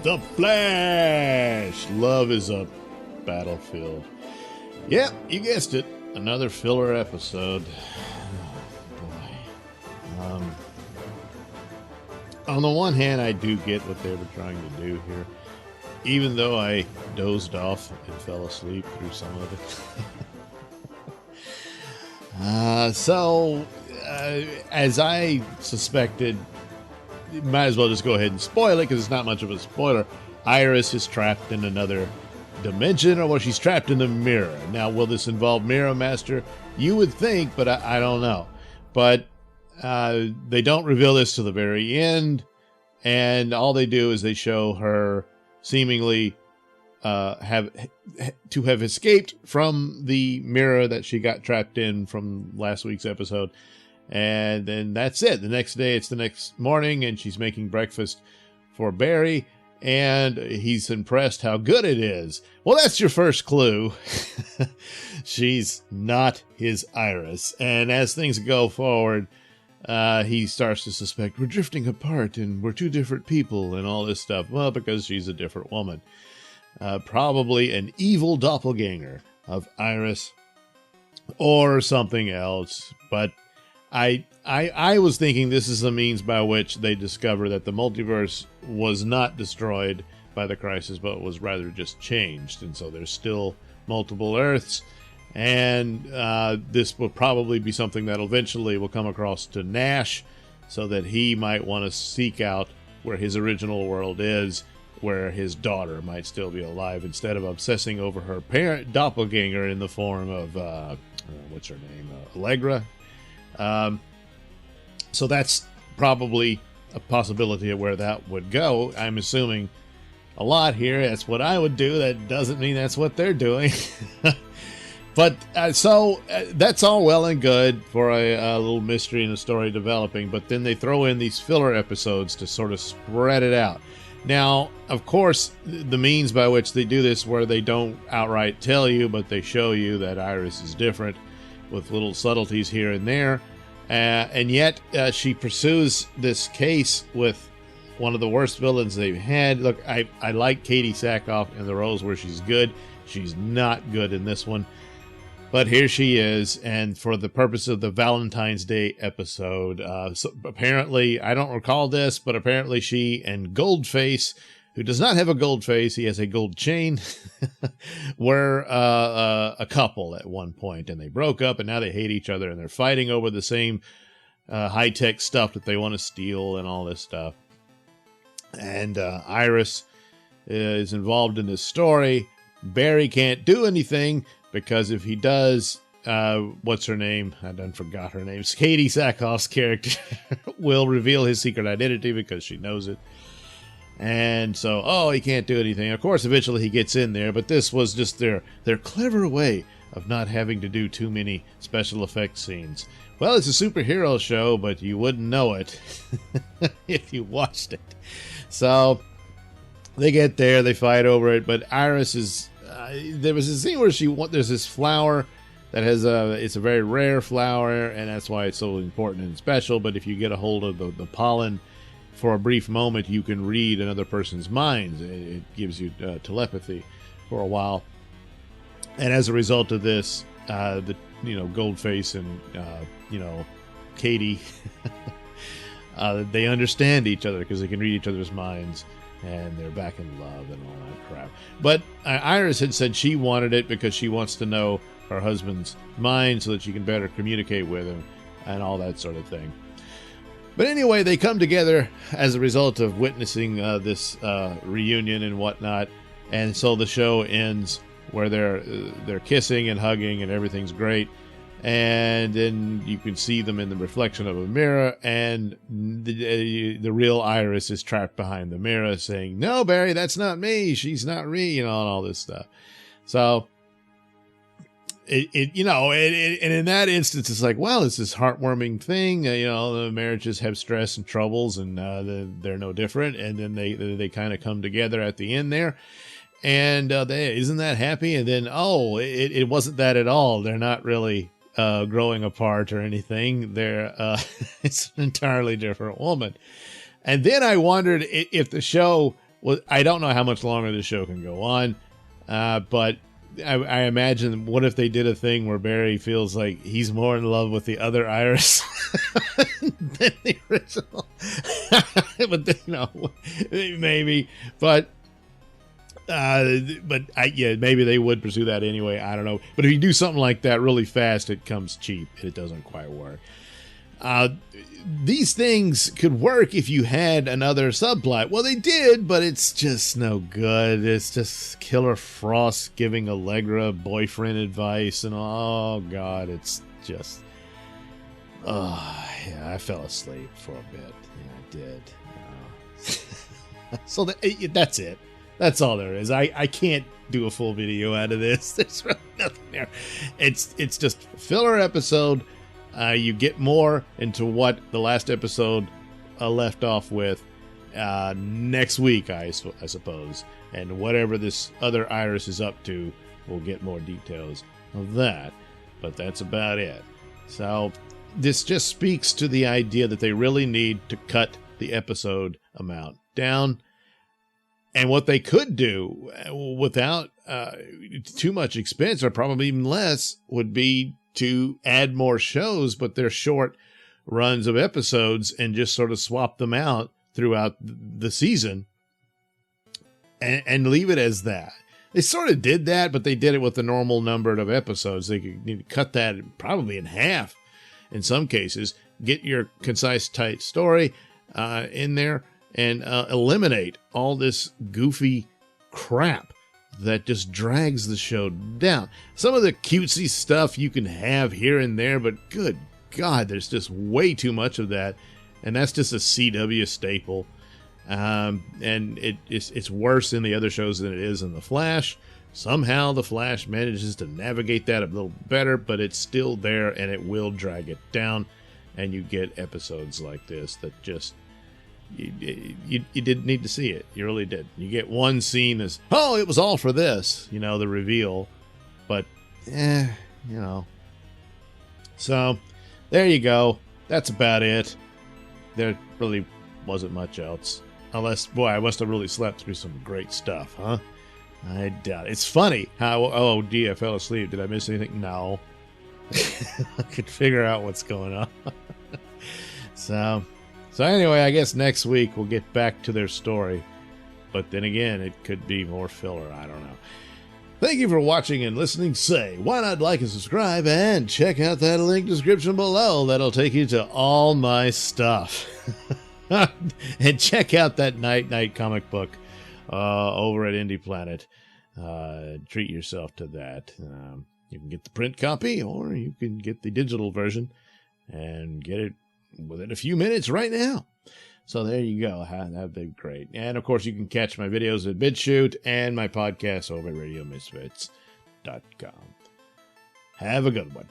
The Flash! Love is a battlefield. Yep, you guessed it. Another filler episode. Oh, boy. On the one hand, I do get what they were trying to do here. Even though I dozed off and fell asleep through some of it. As I suspected, might as well just go ahead and spoil it because it's not much of a spoiler. Iris is trapped in another dimension, or well, she's trapped in a mirror. Now, will this involve Mirror Master? You would think, but I don't know. But they don't reveal this to the very end, and all they do is they show her seemingly have escaped from the mirror that she got trapped in from last week's episode. And then that's it. The next day, it's the next morning, and she's making breakfast for Barry, and he's impressed how good it is. Well, that's your first clue. She's not his Iris. And as things go forward, he starts to suspect we're drifting apart and we're two different people and all this stuff. Well, because she's a different woman. Probably an evil doppelganger of Iris or something else, but I was thinking this is the means by which they discover that the multiverse was not destroyed by the crisis, but was rather just changed. And so there's still multiple Earths. And this will probably be something that eventually will come across to Nash so that he might want to seek out where his original world is, where his daughter might still be alive, instead of obsessing over her parent doppelganger in the form of, what's her name? Allegra. So that's probably a possibility of where that would go. I'm assuming a lot here. That's what I would do. That doesn't mean that's what they're doing. But that's all well and good for a little mystery and a story developing. But then they throw in these filler episodes to sort of spread it out. Now, of course, the means by which they do this, where they don't outright tell you, but they show you that Iris is different with little subtleties here and there. And yet she pursues this case with one of the worst villains they've had. Look, I like Katie Sackhoff in the roles where she's good. She's not good in this one. But here she is, and for the purpose of the Valentine's Day episode, so apparently, I don't recall this, but apparently she and Goldface, who does not have a gold face, he has a gold chain, were a couple at one point, and they broke up, and now they hate each other, and they're fighting over the same high-tech stuff that they want to steal and all this stuff. And Iris is involved in this story. Barry can't do anything, because if he does, what's her name? I done forgot her name. It's Katie Sackhoff's character will reveal his secret identity because she knows it. And so, he can't do anything. Of course, eventually he gets in there, but this was just their clever way of not having to do too many special effects scenes. Well, it's a superhero show, but you wouldn't know it if you watched it. So they get there, they fight over it, but Iris is... there was a scene where there's this flower that has it's a very rare flower, and that's why it's so important and special. But if you get a hold of the pollen for a brief moment, you can read another person's mind. It gives you telepathy for a while. And as a result of this, Goldface and Katie, they understand each other because they can read each other's minds. And they're back in love and all that crap. But Iris had said she wanted it because she wants to know her husband's mind so that she can better communicate with him and all that sort of thing. But anyway, they come together as a result of witnessing this reunion and whatnot. And so the show ends where they're kissing and hugging and everything's great. And then you can see them in the reflection of a mirror, and the real Iris is trapped behind the mirror saying, "No, Barry, that's not me. She's not me," and all this stuff. So, and in that instance, it's like, well, it's this heartwarming thing. The marriages have stress and troubles, and they're no different. And then they kind of come together at the end there. And isn't that happy? And then, it wasn't that at all. They're not really growing apart or anything. It's an entirely different woman. And then I wondered if the show well, I don't know how much longer the show can go on, but I imagine, what if they did a thing where Barry feels like he's more in love with the other Iris than the original? But maybe. But maybe they would pursue that anyway. I don't know. But if you do something like that really fast, it comes cheap. It doesn't quite work. These things could work if you had another subplot. Well, they did, but it's just no good. It's just Killer Frost giving Allegra boyfriend advice, and oh god, it's just, I fell asleep for a bit. Yeah, I did. So that's it. That's all there is. I can't do a full video out of this. There's really nothing there. It's just a filler episode. You get more into what the last episode left off with next week, I suppose. And whatever this other Iris is up to, we'll get more details of that. But that's about it. So this just speaks to the idea that they really need to cut the episode amount down. And what they could do without too much expense, or probably even less, would be to add more shows, but they're short runs of episodes, and just sort of swap them out throughout the season and leave it as that. They sort of did that, but they did it with the normal number of episodes. They could cut that probably in half in some cases, get your concise, tight story in there, and eliminate all this goofy crap that just drags the show down. Some of the cutesy stuff you can have here and there, but good God, there's just way too much of that, and that's just a CW staple. And it's worse in the other shows than it is in The Flash. Somehow The Flash manages to navigate that a little better, but it's still there, and it will drag it down, and you get episodes like this that just... You didn't need to see it. You really did. You get one scene as, oh, it was all for this, the reveal. But, So, there you go. That's about it. There really wasn't much else. Unless, boy, I must have really slept through some great stuff, huh? I doubt it. It's funny how, oh, gee, I fell asleep. Did I miss anything? No. I could figure out what's going on. So anyway, I guess next week we'll get back to their story. But then again, it could be more filler. I don't know. Thank you for watching and listening. Say, why not like and subscribe, and check out that link description below. That'll take you to all my stuff. And check out that Night comic book over at Indie Planet. Treat yourself to that. You can get the print copy, or you can get the digital version and get it within a few minutes right now. So there you go. That'd be great. And of course, you can catch my videos at BitChute and my podcast over at RadioMisfits.com. Have a good one.